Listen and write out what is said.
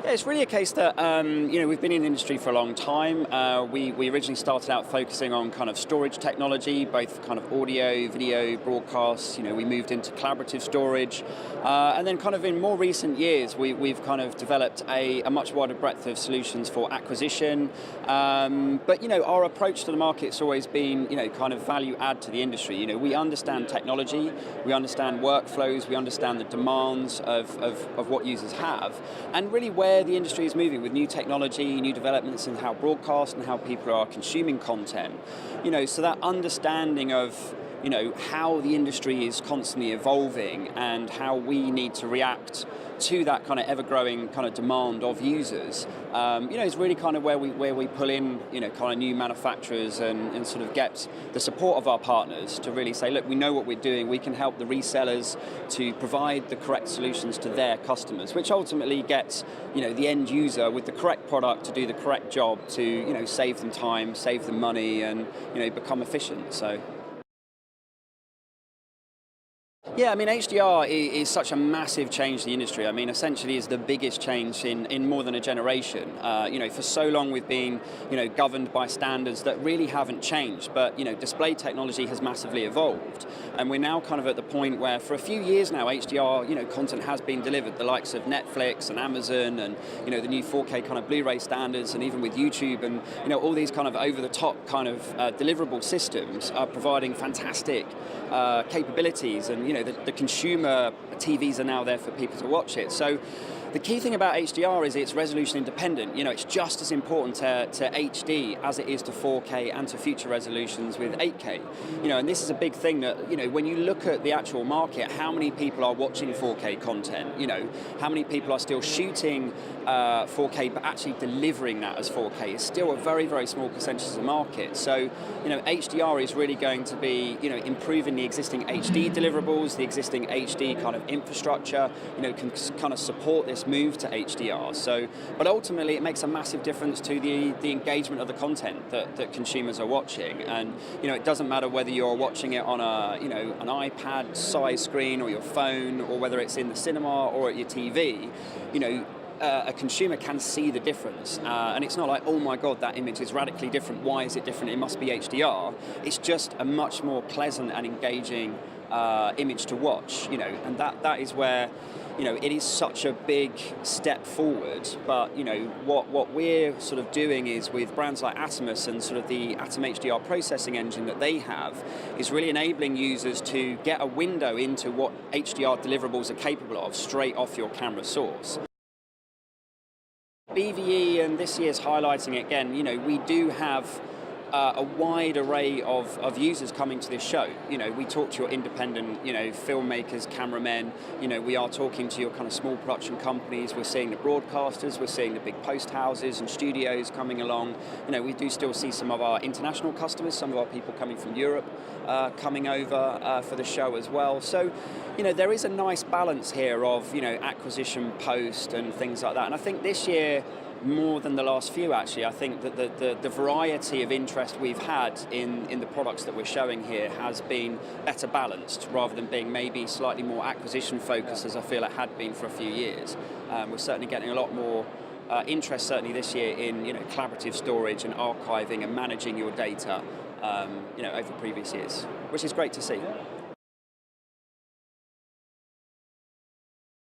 Yeah, it's really a case that we've been in the industry for a long time. We originally started out focusing on kind of storage technology, both kind of audio, video, broadcasts. We moved into collaborative storage, and then kind of in more recent years, we've kind of developed a much wider breadth of solutions for acquisition. But our approach to the market's always been kind of value add to the industry. We understand technology, we understand workflows, we understand the demands of what users have, and really where the industry is moving with new technology, new developments in how broadcast and how people are consuming content. So that understanding of how the industry is constantly evolving and how we need to react to that kind of ever-growing kind of demand of users, is really kind of where we pull in, kind of new manufacturers and sort of get the support of our partners to really say, look, we know what we're doing, we can help the resellers to provide the correct solutions to their customers, which ultimately gets, the end user with the correct product to do the correct job to, save them time, save them money, and, become efficient. So. Yeah, I mean, HDR is such a massive change to the industry. I mean, essentially is the biggest change in more than a generation. For so long we've been, governed by standards that really haven't changed, but, display technology has massively evolved. And we're now kind of at the point where for a few years now, HDR, content has been delivered, the likes of Netflix and Amazon and, the new 4K kind of Blu-ray standards, and even with YouTube and, all these kind of over-the-top kind of deliverable systems are providing fantastic capabilities, and, the consumer TVs are now there for people to watch it. So the key thing about HDR is it's resolution independent. It's just as important to HD as it is to 4K and to future resolutions with 8K. And this is a big thing that, when you look at the actual market, how many people are watching 4K content? How many people are still shooting 4K but actually delivering that as 4K is still a very, very small percentage of the market. So, HDR is really going to be, improving the existing HD deliverables, the existing HD kind of infrastructure, can kind of support this move to HDR. So, but ultimately it makes a massive difference to the engagement of the content that consumers are watching. And, it doesn't matter whether you're watching it on an iPad size screen or your phone, or whether it's in the cinema or at your TV, a consumer can see the difference, and it's not like, oh my god, that image is radically different, why is it different, it must be HDR. It's just a much more pleasant and engaging image to watch, and that is where, it is such a big step forward. But what we're sort of doing is with brands like Atomus and sort of the Atom HDR processing engine that they have, is really enabling users to get a window into what HDR deliverables are capable of straight off your camera source. BVE, and this year's highlighting it again, we do have a wide array of users coming to this show. We talk to your independent, filmmakers, cameramen. We are talking to your kind of small production companies. We're seeing the broadcasters. We're seeing the big post houses and studios coming along. We do still see some of our international customers, some of our people coming from Europe coming over for the show as well. So, there is a nice balance here of, acquisition, post, and things like that. And I think this year, more than the last few, actually, I think that the variety of interest we've had in the products that we're showing here has been better balanced, rather than being maybe slightly more acquisition focused as I feel it had been for a few years. We're certainly getting a lot more interest, certainly this year, in collaborative storage and archiving and managing your data over previous years, which is great to see.